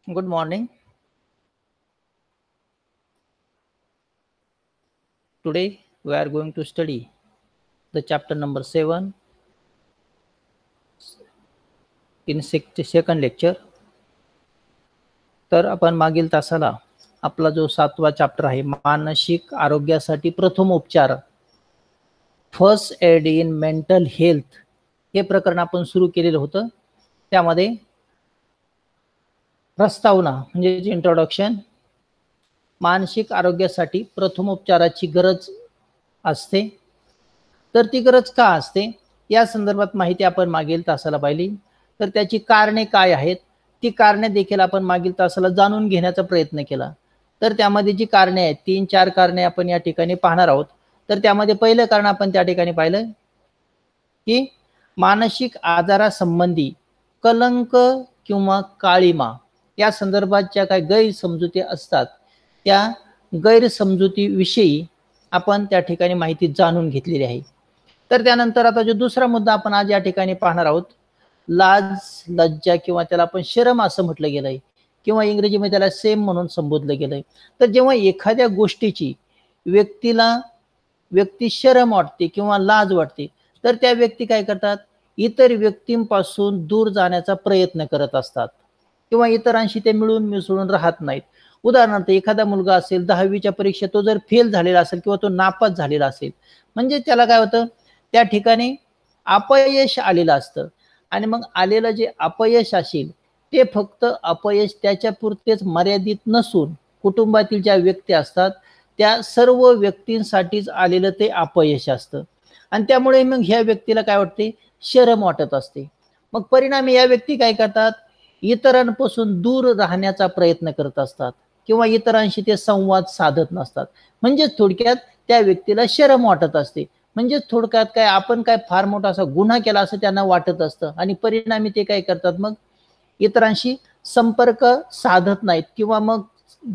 Good morning. Today we are going to study the chapter number 7 in second lecture. तर आपण मागील तासाला आपला जो 7वा चॅप्टर आहे मानसिक आरोग्यासाठी प्रथम उपचार first aid in mental health हे प्रकरण आपण सुरू केलेलं होतं. त्यामध्ये प्रस्तावना म्हणजे इंट्रोडक्शन, मानसिक आरोग्यासाठी प्रथमोपचाराची गरज असते, तर ती गरज का असते या संदर्भात माहिती आपण मागील तासाला पाहिली. तर त्याची कारणे काय आहेत ती कारणे देखील आपण मागील तासाला जाणून घेण्याचा प्रयत्न केला. तर त्यामध्ये जी कारणे आहेत 3-4 कारणे आपण या ठिकाणी पाहणार आहोत. तर त्यामध्ये पहिलं कारण आपण त्या ठिकाणी पाहिलं की मानसिक आजारासंबंधी कलंक किंवा काळीमा या संदर्भाच्या काही गैरसमजुती असतात, त्या गैरसमजुतीविषयी आपण त्या ठिकाणी माहिती जाणून घेतलेली आहे. तर त्यानंतर आता जो दुसरा मुद्दा आपण आज या ठिकाणी पाहणार आहोत, लाज, लज्जा किंवा त्याला आपण शरम असं म्हटलं गेलंय किंवा इंग्रजीमध्ये त्याला सेम म्हणून संबोधलं गेलंय. तर जेव्हा एखाद्या गोष्टीची व्यक्ती शरम वाटते किंवा लाज वाटते, तर त्या व्यक्ती काय करतात, इतर व्यक्तींपासून दूर जाण्याचा प्रयत्न करत असतात किंवा इतरांशी ते मिळून मिसळून राहत नाहीत. उदाहरणार्थ एखादा मुलगा असेल 10वीच्या परीक्षेत तो जर फेल झालेला असेल किंवा तो नापास झालेला असेल, म्हणजे त्याला काय होतं, त्या ठिकाणी अपयश आलेलं असतं आणि मग आलेलं जे अपयश असेल ते फक्त अपयश त्याच्यापुरतेच मर्यादित नसून कुटुंबातील ज्या व्यक्ती असतात त्या सर्व व्यक्तींसाठीच आलेलं ते अपयश असतं आणि त्यामुळे मग ह्या व्यक्तीला काय वाटते, शरम वाटत असते. मग परिणामी या व्यक्ती काय करतात, इतरांपासून दूर राहण्याचा प्रयत्न करत असतात किंवा इतरांशी ते संवाद साधत नसतात. म्हणजे थोडक्यात त्या व्यक्तीला शरम वाटत असते. म्हणजे थोडक्यात काय आपण काय फार मोठा असा गुन्हा केला असं त्यांना वाटत असतं आणि परिणामी ते काय करतात, मग इतरांशी संपर्क साधत नाहीत किंवा मग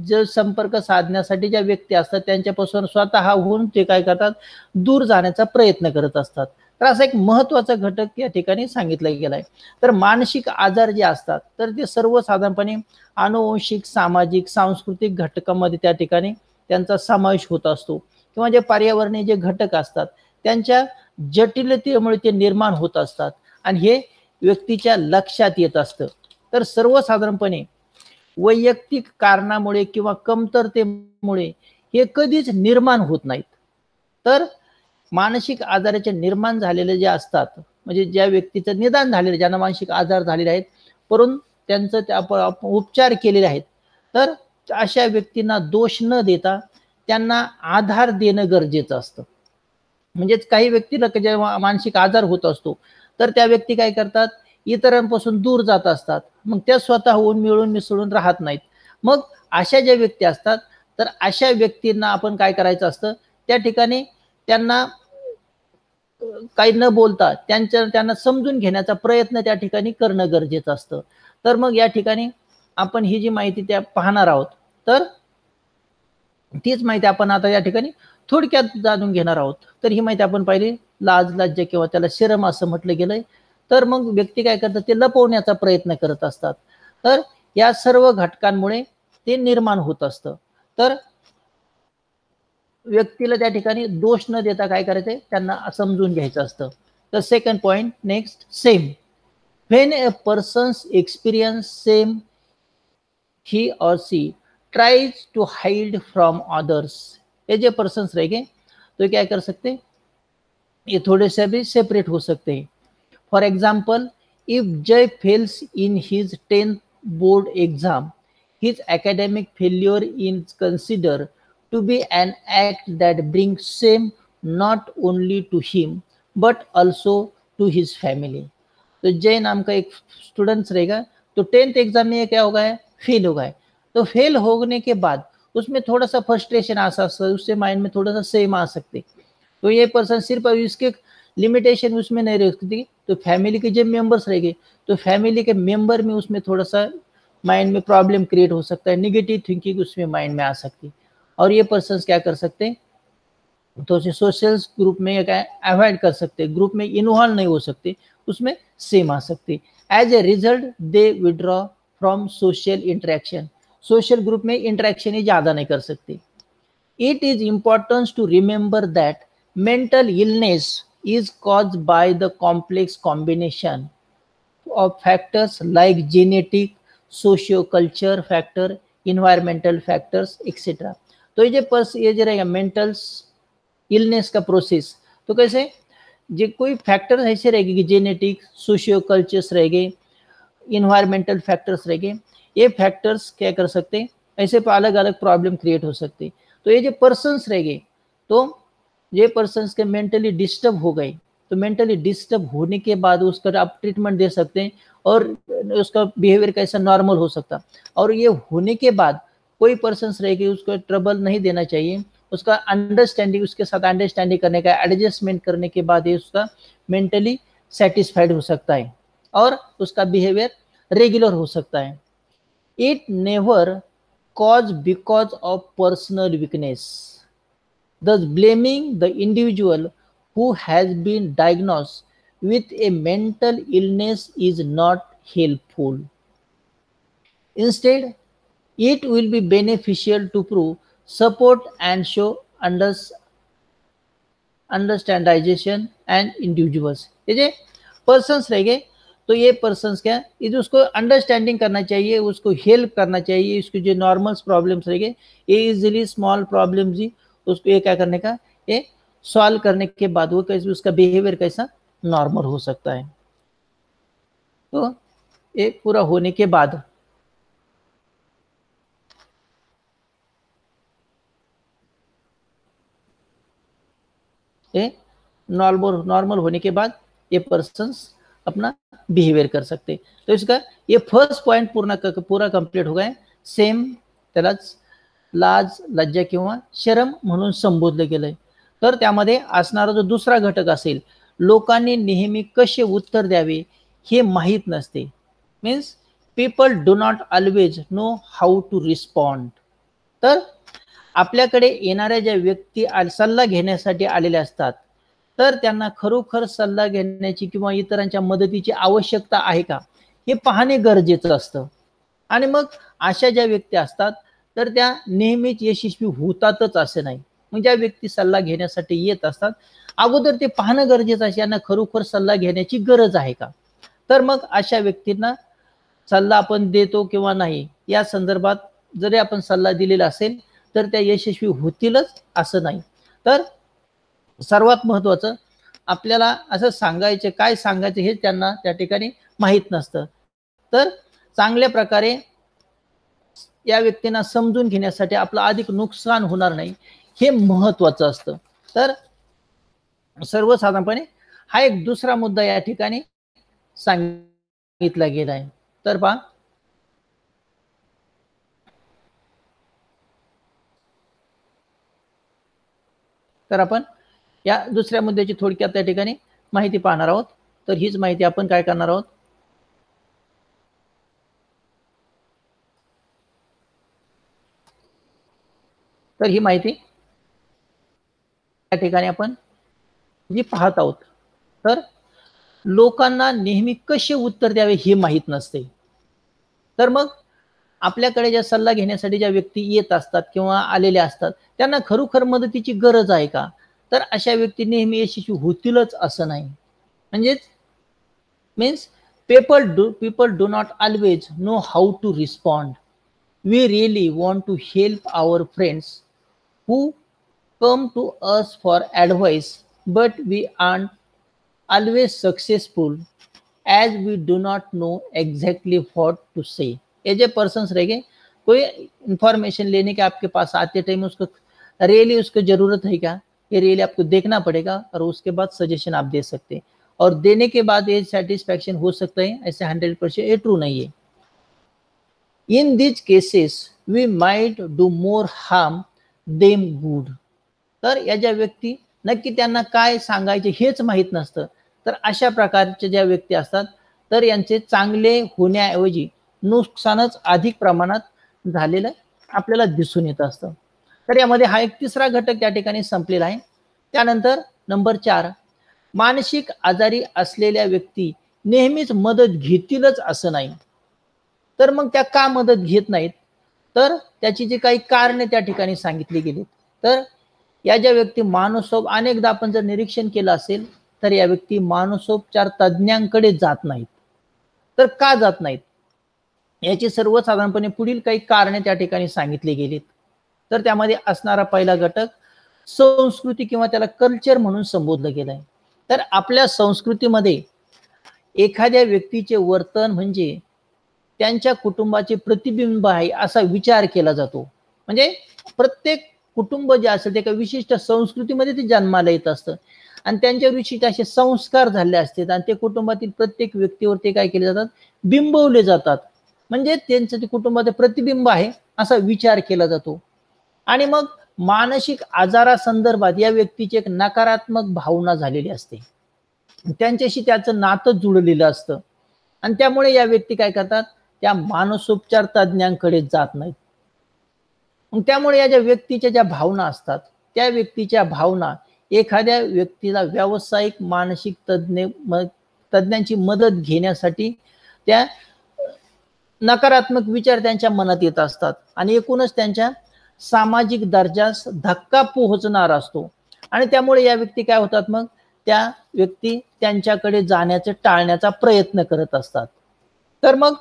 जे संपर्क साधण्यासाठी ज्या व्यक्ती असतात त्यांच्यापासून स्वतःहून ते काय करतात, दूर जाण्याचा प्रयत्न करत असतात. तर असा एक महत्वाचा घटक या ठिकाणी सांगितला गेलाय. तर मानसिक आजार जे असतात तर ते सर्वसाधारणपणे अनुवंशिक, सामाजिक, सांस्कृतिक घटकामध्ये त्या ठिकाणी त्यांचा समावेश होत असतो किंवा जे पर्यावरणीय जे घटक असतात त्यांच्या जटिलतेमुळे ते निर्माण होत असतात आणि हे व्यक्तीच्या लक्षात येत असतं. तर सर्वसाधारणपणे वैयक्तिक कारणामुळे किंवा कमतरतेमुळे हे कधीच निर्माण होत नाहीत. तर मानसिक आजाराचे निर्माण झालेले जे असतात, म्हणजे ज्या व्यक्तीचं निदान झालेलं, ज्यांना मानसिक आजार झालेले आहेत परंतु त्यांचं त्या उपचार केलेले आहेत, तर अशा व्यक्तींना दोष न देता त्यांना आधार देणं गरजेचं असतं. म्हणजेच काही व्यक्तीला जेव्हा मानसिक आजार होत असतो तर त्या व्यक्ती काय करतात, इतरांपासून दूर जात असतात. मग त्या स्वतःहून मिळून मिसळून राहत नाहीत. मग अशा ज्या व्यक्ती असतात तर अशा व्यक्तींना आपण काय करायचं असतं, त्या ठिकाणी त्यांना काही न बोलता त्यांना समजून घेण्याचा प्रयत्न त्या ठिकाणी करणं गरजेचं असतं. तर मग या ठिकाणी आपण ही जी माहिती त्या पाहणार आहोत, तर तीच माहिती आपण आता या ठिकाणी थोडक्यात जाणून घेणार आहोत. तर ही माहिती आपण पाहिली, लाज, लज्जा किंवा त्याला शरम असं म्हटलं गेलंय. तर मग व्यक्ती काय करतात, ते लपवण्याचा प्रयत्न करत असतात. तर या सर्व घटकांमुळे ते निर्माण होत असतं. तर व्यक्तीला त्या ठिकाणी दोष न देता काय करायचंय, त्यांना समजून घ्यायचं असतं. तर second point next, same. When a persons experience same he or she tries to hide from others, ये जो पर्सन्स रहेंगे तो क्या कर सकते हैं, ये थोड़े से भी सेपरेट हो सकते हैं. For example, if Jay fails in his 10th board exam, his academic failure is considered to be an act that brings shame not only to him but also to his family. तो जय नाम का एक students रहेगा, तो 10th exam में क्या होगा है, फेल होगा है. तो फेल होने के बाद उसमें थोड़ा सा फ्रस्ट्रेशन आ सकता है, उससे माइंड में थोड़ा सा सेम आ सकते. तो ये पर्सन सिर्फ इसके लिमिटेशन उसमें नहीं रखती, तो फैमिली के जब मेंबर्स रहेंगे तो फैमिली के मेंबर में उसमें थोड़ा सा माइंड में प्रॉब्लम क्रिएट हो सकता है, निगेटिव थिंकिंग उसमें माइंड में आ सकती. और ये पर्सन क्या कर सकते हैं, तो सोशल ग्रुप में क्या अवॉइड कर सकते, ग्रुप में इन्वॉल्व नहीं हो सकते, उसमें सेम आ सकते. As a result they withdraw from social interaction, social group में इंटरेक्शन ही ज़्यादा नहीं कर सकते। It is important to remember that mental illness is caused by the complex combination of factors like genetic, socio-culture factor, environmental factors, etc. तो ये जो रहेगा mental illness का प्रोसेस, तो कैसे जो कोई फैक्टर ऐसे रहेगी कि जेनेटिक, सोशियो कल्चर्स रहेंगे, इन्वायरमेंटल फैक्टर्स रहेंगे, ये फैक्टर्स क्या कर सकते हैं, ऐसे अलग अलग प्रॉब्लम क्रिएट हो सकते हैं। तो ये जो पर्सन्स रहेंगे, तो ये पर्सन्स के मेंटली डिस्टर्ब हो गए, तो मेंटली डिस्टर्ब होने के बाद उसका आप ट्रीटमेंट दे सकते हैं और उसका बिहेवियर कैसा नॉर्मल हो सकता। और ये होने के बाद कोई पर्सन्स रहेगी उसको ट्रबल नहीं देना चाहिए, उसका अंडरस्टैंडिंग, उसके साथ अंडरस्टैंडिंग करने का, एडजस्टमेंट करने के बाद ये उसका मेंटली सेटिस्फाइड हो सकता है और उसका बिहेवियर रेगुलर हो सकता है। It never cause because of personal weakness, thus blaming the individual who has been diagnosed with a mental illness is not helpful. Instead, it will be beneficial to prove support and show understandization and individuals. ये जो persons रहेंगे, तो ये persons क्या ये जो उसको understanding करना चाहिए, उसको हेल्प करना चाहिए, इसके जो नॉर्मल प्रॉब्लम्स रहेंगे, ये इजीली स्मॉल प्रॉब्लम्स ही उसको ये क्या करने का, ये सॉल्व करने के बाद वो कैसे उसका बिहेवियर कैसा नॉर्मल हो सकता है। तो ये पूरा होने के बाद ये नॉर्मल होने के बाद ये पर्सन्स अपना बिहेवियर कर सकते। तो इसका ये फर्स्ट पॉइंट पूरा कंप्लीट हो गया। सेम त्यालाच लाज, लज्जा किंवा शरम म्हणून संबोधलं गेलंय। तर त्यामध्ये असणारा जो दुसरा घटक असेल, लोकांनी नेहमी कसे उत्तर द्यावे हे माहीत नसते, means people do not always know how to respond. तर आपल्याकडे येणाऱ्या ज्या व्यक्ती सल्ला घेण्यासाठी आलेल्या असतात, तर त्यांना खरोखर सल्ला घेण्याची किंवा इतरांच्या मदतीची आवश्यकता आहे का हे पाहणे गरजेचं असतं। आणि मग अशा ज्या व्यक्ती असतात तर त्या नेहमीच यशस्वी होतातच असे नाही। मग ज्या व्यक्ती सल्ला घेण्यासाठी येत असतात, अगोदर ते पाहणं गरजेचं आहे यांना खरोखर सल्ला घेण्याची गरज आहे का। तर मग अशा व्यक्तींना सल्ला आपण देतो किंवा नाही या संदर्भात जरी आपण सल्ला दिलेला असेल तर त्या यशस्वी होतीलच असं नाही। तर सर्वात महत्त्वाचं आपल्याला असं सांगायचे, काय सांगायचे हे त्यांना त्या ठिकाणी माहीत नसतं। तर चांगल्या प्रकारे या व्यक्तींना समजून घेण्यासाठी आपलं अधिक नुकसान होणार नाही हे महत्त्वाचं असतं। तर सर्वसाधारणपणे हा एक दुसरा मुद्दा या ठिकाणी सांगितला गेला आहे। तर पहा, तर आपण या दुसऱ्या मुद्द्याची थोडक्यात त्या ठिकाणी माहिती पाहणार आहोत। तर हीच माहिती आपण काय करणार आहोत, तर ही माहिती त्या ठिकाणी आपण जी पाहत आहोत, तर लोकांना नेहमी कसे उत्तर द्यावे हे माहीत नसते। तर मग आपल्याकडे ज्या सल्ला घेण्यासाठी ज्या व्यक्ती येत असतात किंवा आलेल्या असतात त्यांना खरोखर मदतीची गरज आहे का, तर अशा व्यक्ती नेहमी यशस्वी होतीलच असं नाही। म्हणजेच means people do not always know how to respond. We really want to help our friends who come to us for advice, but we aren't always successful as we do not know exactly what to say. ये जो persons रहेंगे, कोई information लेने के आपके pass आते time उसको really उसको जरूरत है क्या, ये रियली आपको देखना पड़ेगा और उसके बाद सजेशन आप दे सकते हैं और देने के बाद ये सेटिस्फैक्शन हो सकता है, ऐसे 100% ये ट्रू नहीं है। In this cases we might do more harm than good. तर या ज्या व्यक्ती नक्की त्यांना काय सांगायचे हेच माहीत नसतं, तर अशा प्रकारच्या ज्या व्यक्ती असतात तर यांचे चांगले होण्याऐवजी नुकसानच अधिक प्रमाणात झालेलं आपल्याला दिसून येत असतं। तर यामध्ये हा एक तिसरा घटक त्या ठिकाणी संपलेला आहे। त्यानंतर नंबर 4, मानसिक आजारी असलेल्या व्यक्ती नेहमीच मदत घेतीलच असं नाही। तर मग त्या का मदत घेत नाहीत, तर त्याची जी काही कारणे त्या ठिकाणी सांगितली गेली. तर या ज्या व्यक्ती अनेकदा आपण जर निरीक्षण केलं असेल तर या व्यक्ती मानसोपचार तज्ज्ञांकडे जात नाहीत. तर का जात नाहीत, याची सर्वसाधारणपणे पुढील काही कारणे त्या ठिकाणी सांगितली गेलीत. तर त्यामध्ये असणारा पहिला घटक संस्कृती किंवा त्याला कल्चर म्हणून संबोधलं गेलंय. तर आपल्या संस्कृतीमध्ये एखाद्या व्यक्तीचे वर्तन म्हणजे त्यांच्या कुटुंबाचे प्रतिबिंब आहे असा विचार केला जातो. म्हणजे प्रत्येक कुटुंब जे असेल ते एका विशिष्ट संस्कृतीमध्ये ते जन्माला येत असतं आणि त्यांच्यावर विशिष्ट असे संस्कार झाले असतात आणि ते कुटुंबातील प्रत्येक व्यक्तीवर ते काय केले जातात, बिंबवले जातात. म्हणजे त्यांचं ते कुटुंबाचे प्रतिबिंब आहे असा विचार केला जातो. आणि मग मानसिक आजारासंदर्भात या व्यक्तीची एक नकारात्मक भावना झालेली असते. त्यांच्याशी त्याचं नातं जुळलेलं असतं आणि त्यामुळे या व्यक्ती काय करतात, त्या मानसोपचार तज्ज्ञांकडे जात नाहीत. मग त्यामुळे या ज्या व्यक्तीच्या ज्या भावना असतात, त्या व्यक्तीच्या भावना एखाद्या व्यक्तीला व्यावसायिक मानसिक तज्ञांची मदत घेण्यासाठी त्या नकारात्मक विचार त्यांच्या मनात येत असतात आणि एकूणच त्यांच्या सामाजिक दर्जास धक्का पोहोचणार असतो आणि त्यामुळे या व्यक्ती काय होतात, मग त्या व्यक्ती त्यांच्याकडे जाण्याचे टाळण्याचा प्रयत्न करत असतात. तर मग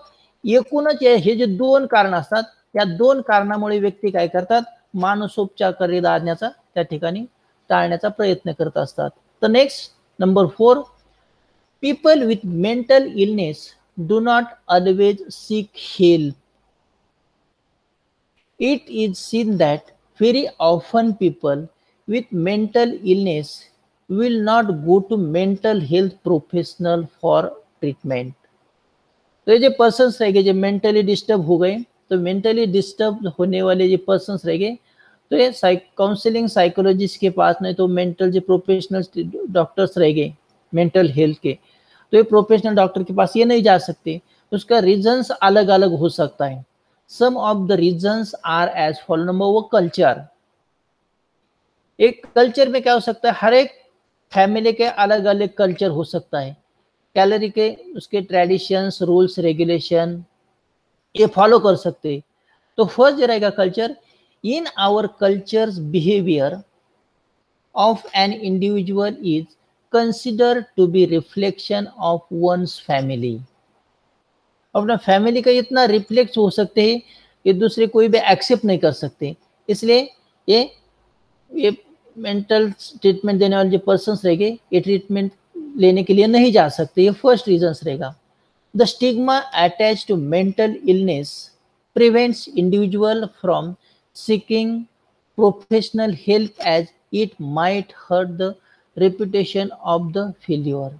एकूणच हे जे दोन कारण असतात, त्या दोन कारणामुळे व्यक्ती काय करतात, मानसोपचाराकडे जाण्याचा त्या ठिकाणी टाळण्याचा प्रयत्न करत असतात. तर next number 4, people with mental illness do not always seek help. It is seen that very often people with mental illness will not go to mental health professional for treatment. तो ये जो पर्सन्स रहेंगे जो mentally disturb हो गए, तो mentally disturb होने वाले जो पर्सन्स रहेंगे, तो ये काउंसलिंग साइकोलॉजिस्ट के पास नहीं तो मेंटल जो प्रोफेशनल डॉक्टर्स रहेंगे मेंटल हेल्थ के, तो ये प्रोफेशनल डॉक्टर के पास ये नहीं जा सकते. उसका रीजंस अलग अलग हो सकता है. Some of the reasons are as follow. Number वो कल्चर. एक कल्चर में क्या हो सकता है, हर एक फैमिली के अलग अलग कल्चर हो सकता है. कैलोरी के उसके ट्रेडिशंस रूल्स रेगुलेशन ये फॉलो कर सकते हैं. तो फर्स्ट जो रहेगा culture, in our cultures behaviour of an individual is consider to be reflection of one's family. अपना फैमिली का इतना रिफ्लेक्ट हो सकते हैं कि दूसरे कोई भी एक्सेप्ट नहीं कर सकते. इसलिए ये मेंटल ट्रीटमेंट देने वाले जो पर्सन्स रहेंगे ये ट्रीटमेंट लेने के लिए नहीं जा सकते. ये फर्स्ट रीजंस रहेगा. The stigma attach to mental illness prevents individual from seeking professional help as it might hurt the reputation of the failure.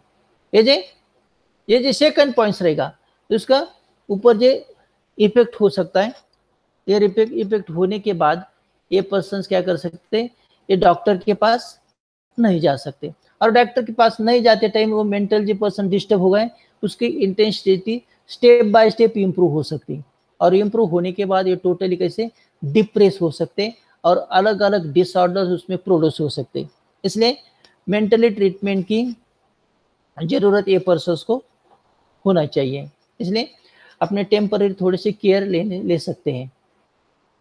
ये जो सेकंड पॉइंट्स रहेगा तो उसका ऊपर जो इफेक्ट हो सकता है, ये इफेक्ट होने के बाद ये पर्सन्स क्या कर सकते, ये डॉक्टर के पास नहीं जा सकते. और डॉक्टर के पास नहीं जाते टाइम वो मेंटल जो पर्सन डिस्टर्ब हो गए, उसकी intensity step by step improve हो सकती और इंप्रूव होने के बाद ये टोटली कैसे डिप्रेस हो सकते और अलग अलग डिसऑर्डर्स उसमें प्रोड्यूस हो सकते. इसलिए मेंटली ट्रीटमेंट की जरूरत ये पर्सन्स को होना चाहिए. इसलिए अपने टेम्पररी थोड़े से केयर ले सकते हैं.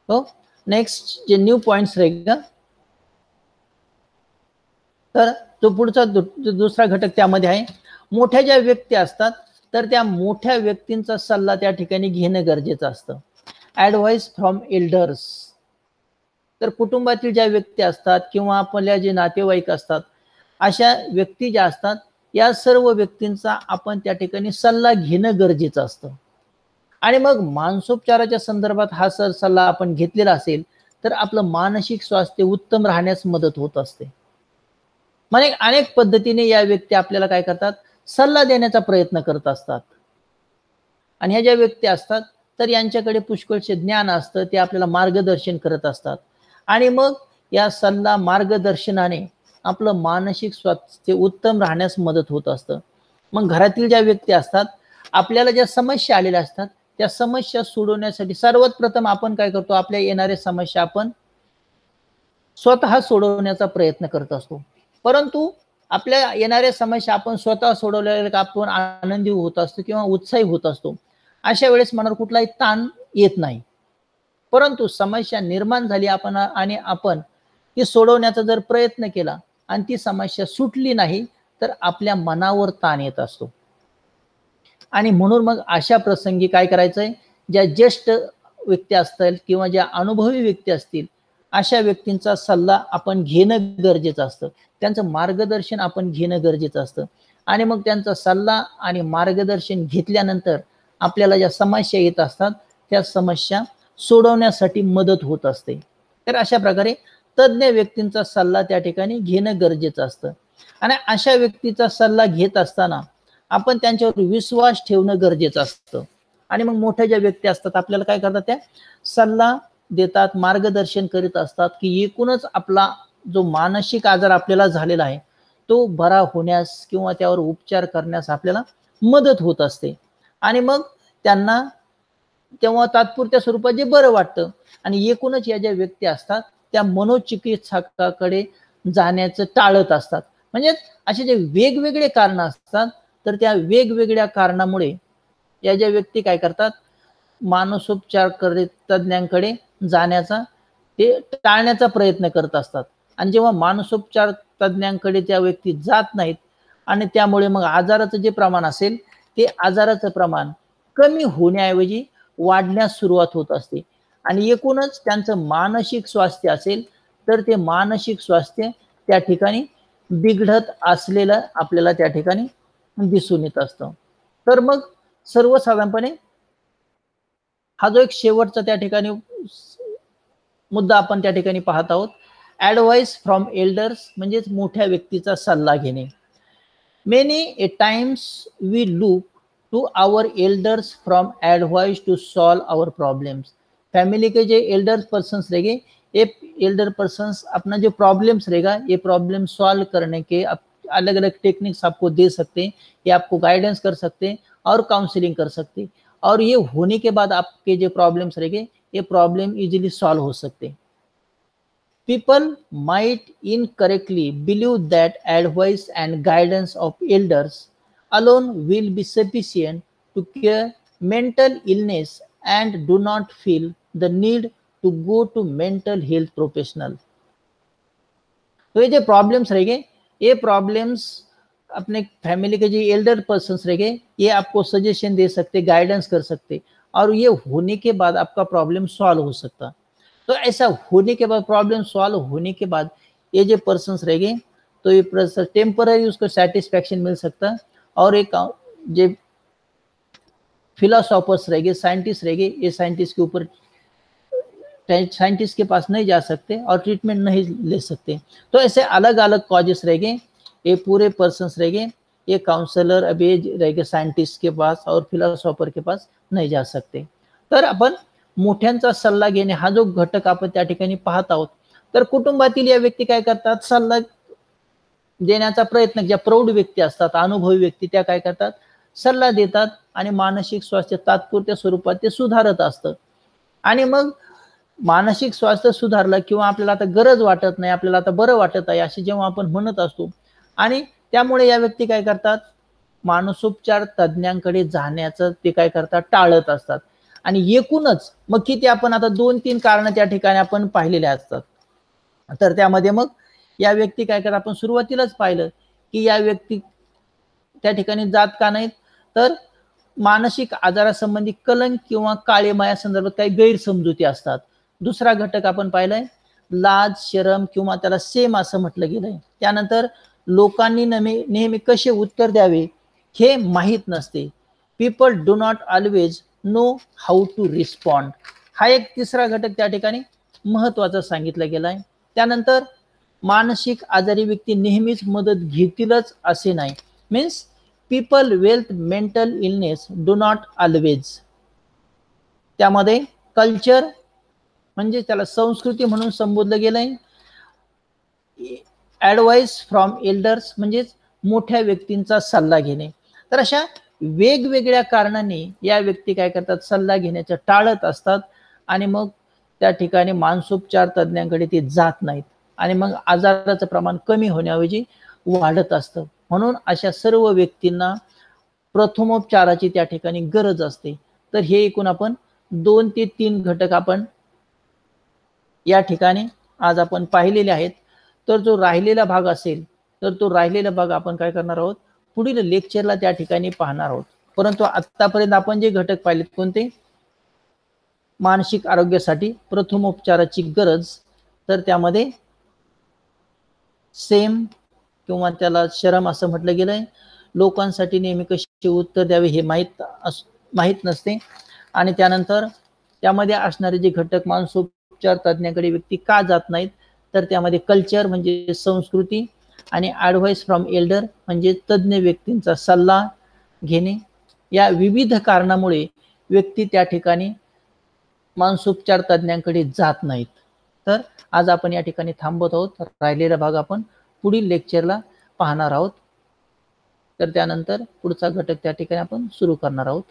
तो नेक्स्ट जे न्यू पॉइंट्स रहेगा, तर जो पुढचा दुसरा घटक त्यामध्ये आहे, मोठ्या ज्या व्यक्ती असतात तर त्या मोठ्या व्यक्तींचा सल्ला त्या ठिकाणी घेणं गरजेचं असतं. Advice from elders. तर कुटुंबातील ज्या व्यक्ती असतात किंवा आपल्या जे नातेवाईक असतात, अशा व्यक्ती ज्या असतात या सर्व व्यक्तींचा आपण त्या ठिकाणी सल्ला घेणं गरजेचं असतं. आणि मग मानसोपचाराच्या संदर्भात हा सल्ला आपण घेतलेला असेल तर आपलं मानसिक स्वास्थ्य उत्तम राहण्यास मदत होत असते. म्हणजे अनेक पद्धतीने या व्यक्ती आपल्याला काय करतात, सल्ला देण्याचा प्रयत्न करत असतात. आणि ह्या ज्या व्यक्ती असतात तर यांच्याकडे पुष्कळचे ज्ञान असतं, ते आपल्याला मार्गदर्शन करत असतात. आणि मग या सल्ला मार्गदर्शनाने आपलं मानसिक स्वास्थ्य उत्तम राहण्यास मदत होत असतं. मग घरातील ज्या व्यक्ती असतात, आपल्याला ज्या समस्या आलेल्या असतात त्या समस्या सोडवण्यासाठी सर्वात प्रथम आपण काय करतो, आपल्या येणाऱ्या समस्या आपण स्वतः सोडवण्याचा प्रयत्न करत असतो. परंतु आपल्या येणाऱ्या समस्या आपण स्वतः सोडवल्यावर आपण आनंदी होत असतो किंवा उत्साही होत असतो. अशा वेळेस मनावर कुठलाही ताण येत नाही. परंतु समस्या निर्माण झाली आणि आपण ती सोडवण्याचा जर प्रयत्न केला आणि ती समस्या सुटली नाही, तर आपल्या मनावर ताण येत असतो. आणि म्हणून मग अशा प्रसंगी काय करायचंय, ज्या ज्येष्ठ व्यक्ती असतील किंवा ज्या अनुभवी व्यक्ती असतील, अशा व्यक्तींचा सल्ला आपण घेणं गरजेचं असतं. त्यांचं मार्गदर्शन आपण घेणं गरजेचं असतं. आणि मग त्यांचा सल्ला आणि मार्गदर्शन घेतल्यानंतर आपल्याला ज्या समस्या येत असतात, त्या समस्या सोडवण्यासाठी मदत होत असते. तर अशा प्रकारे तज्ञ व्यक्तींचा सल्ला त्या ठिकाणी घेणं गरजेचं असतं. आणि अशा व्यक्तीचा सल्ला घेत असताना आपण त्यांच्यावर विश्वास ठेवणं गरजेचं असतं. आणि मग मोठ्या ज्या व्यक्ती असतात आपल्याला काय करतात, त्या सल्ला देतात, मार्गदर्शन करीत असतात, की एकूणच आपला जो मानसिक आजार आपल्याला झालेला आहे, तो बरा होण्यास किंवा त्यावर उपचार करण्यास आपल्याला मदत होत असते. आणि मग त्यांना तेव्हा तात्पुरत्या स्वरूपात जे बरं वाटतं. आणि एकूणच या ज्या व्यक्ती असतात, त्या मनोचिकित्सकाकडे जाण्याचं टाळत असतात. म्हणजे असे जे वेगवेगळे कारण असतात, तर त्या वेगवेगळ्या कारणामुळे या ज्या व्यक्ती काय करतात, मानसोपचार तज्ञांकडे जाण्याचा ते टाळण्याचा प्रयत्न करत असतात. आणि जेव्हा मानसोपचार तज्ञांकडे त्या व्यक्ती जात नाहीत आणि त्यामुळे मग आजाराचं जे प्रमाण असेल, ते आजाराचं प्रमाण कमी होण्याऐवजी वाढण्यास सुरुवात होत असते. आणि एकूणच त्यांचं मानसिक स्वास्थ्य असेल, तर ते मानसिक स्वास्थ्य त्या ठिकाणी बिघडत असलेलं आपल्याला त्या ठिकाणी दिसून येत असतं. तर मग सर्वसाधारणपणे हा जो एक शेवटचा त्या ठिकाणी मुद्दा आपण त्या ठिकाणी पाहत आहोत, ॲडवाइस फ्रॉम एल्डर्स म्हणजेच मोठ्या व्यक्तीचा सल्ला घेणे. Many a times we look to our elders from advice to solve our problems. Family के जो एल्डर पर्सन्स रहेंगे, ये एल्डर पर्सन्स अपना जो प्रॉब्लम्स रहेगा, ये प्रॉब्लम सॉल्व करने के अलग अलग टेक्निक्स आपको दे सकते हैं, ये आपको गाइडेंस कर सकते हैं और काउंसलिंग कर सकते हैं. और ये होने के बाद आपके जो प्रॉब्लम्स रहेंगे, ये प्रॉब्लम इजीली सॉल्व हो सकते हैं. People might incorrectly believe that advice and guidance of elders alone will be sufficient to cure mental illness and do not feel the need to go to mental health professional. तो ये जो problems रहेंगे, ये problems अपने family के जो elder persons रहेंगे, ये आपको सजेशन दे सकते, गाइडेंस कर सकते और ये होने के बाद आपका प्रॉब्लम सॉल्व हो सकता. तो ऐसा होने के बाद, प्रॉब्लम सॉल्व होने के बाद ये जो पर्सन्स रहेंगे, तो ये पर्सन टेम्पररी उसको सेटिस्फैक्शन मिल सकता है. और एक जो फिलोसोफर्स रहेंगे, साइंटिस्ट रहेंगे, ये साइंटिस्ट के ऊपर साइंटिस्ट के पास नहीं जा सकते और ट्रीटमेंट नहीं ले सकते. तो ऐसे अलग अलग कॉजेस रहेंगे, ये पूरे पर्सन्स रहेंगे, ये काउंसलर अभी रहेंगे साइंटिस्ट के पास और फिलोसॉफर के पास नाही जा सकते. तर आपण मोठ्यांचा सल्ला घेणे हा जो घटक आपण त्या ठिकाणी पाहत आहोत. तर कुटुंबातील या व्यक्ती काय करतात, सल्ला देण्याचा प्रयत्न, ज्या प्रौढ व्यक्ती असतात, अनुभवी व्यक्ती, त्या काय करतात, सल्ला देतात आणि मानसिक स्वास्थ्य तात्पुरत्या स्वरूपात ते सुधारत असतं. आणि मग मानसिक स्वास्थ्य सुधारलं किंवा आपल्याला आता गरज वाटत नाही, आपल्याला आता बरं वाटत आहे, असे जेव्हा आपण म्हणत असतो आणि त्यामुळे या व्यक्ती काय करतात, मानसोपचार तज्ञांकडे जाण्याचं ते काय करतात, टाळत असतात. आणि एकूणच मग किती आपण आता 2-3 कारण त्या ठिकाणी आपण पाहिलेले असतात. तर त्यामध्ये मग या व्यक्ती काय करतात, आपण सुरुवातीलाच पाहिलं, की या व्यक्ती त्या ठिकाणी जात का नाहीत, तर मानसिक आजारासंबंधी कलंक किंवा काळेमाया संदर्भात काही गैरसमजुती असतात. दुसरा घटक आपण पाहिलाय, लाज, शरम किंवा त्याला सेम असं म्हटलं गेलंय. त्यानंतर लोकांनी नेहमी कसे उत्तर द्यावे हे माहीत नसते. People do not always know how to respond. हा एक तिसरा घटक त्या ठिकाणी महत्वाचा सांगितला गेलाय. त्यानंतर मानसिक आजारी व्यक्ती नेहमीच मदत घेतीलच असे नाही. Means people wealth mental illness do not always. त्यामध्ये कल्चर म्हणजे त्याला संस्कृती म्हणून संबोधलं गेलंय. ॲडवाइस फ्रॉम एल्डर्स म्हणजेच मोठ्या व्यक्तींचा सल्ला घेणे. तर अशा वेगवेगळ्या कारणांनी या व्यक्ती काय करतात, सल्ला घेण्याचं टाळत असतात आणि मग त्या ठिकाणी मानसोपचार तज्ञांकडे ते जात नाहीत आणि मग आजाराचं प्रमाण कमी होण्याऐवजी वाढत असतं. म्हणून अशा सर्व व्यक्तींना प्रथमोपचाराची त्या ठिकाणी गरज असते. तर हे एकूण आपण 2 ते 3 घटक आपण या ठिकाणी आज आपण पाहिलेले आहेत. तर जो राहिलेला भाग असेल तर तो राहिलेला भाग आपण काय करणार आहोत, पुढील लेक्चरला त्या ठिकाणी पाहणार आहोत. परंतु आतापर्यंत आपण जे घटक पाहिलेत कोणते, मानसिक आरोग्यासाठी प्रथमोपचाराची गरज, तर त्यामध्ये सेम किंवा त्याला शरम असं म्हटलं गेलंय. लोकांसाठी नेहमी कशी उत्तर द्यावे हे माहित नसते. आणि त्यानंतर त्यामध्ये असणारे जे घटक मानसोपचार तज्ञाकडे व्यक्ती का जात नाहीत, तर त्यामध्ये कल्चर म्हणजे संस्कृती आणि ॲडव्हाइस फ्रॉम एल्डर म्हणजे तज्ञ व्यक्तींचा सल्ला घेणे, या विविध कारणामुळे व्यक्ती त्या ठिकाणी मानसोपचार तज्ञांकडे जात नाहीत. तर आज आपण या ठिकाणी थांबत आहोत. राहिलेला भाग आपण पुढील लेक्चरला पाहणार आहोत. तर त्यानंतर पुढचा घटक त्या ठिकाणी आपण सुरू करणार आहोत.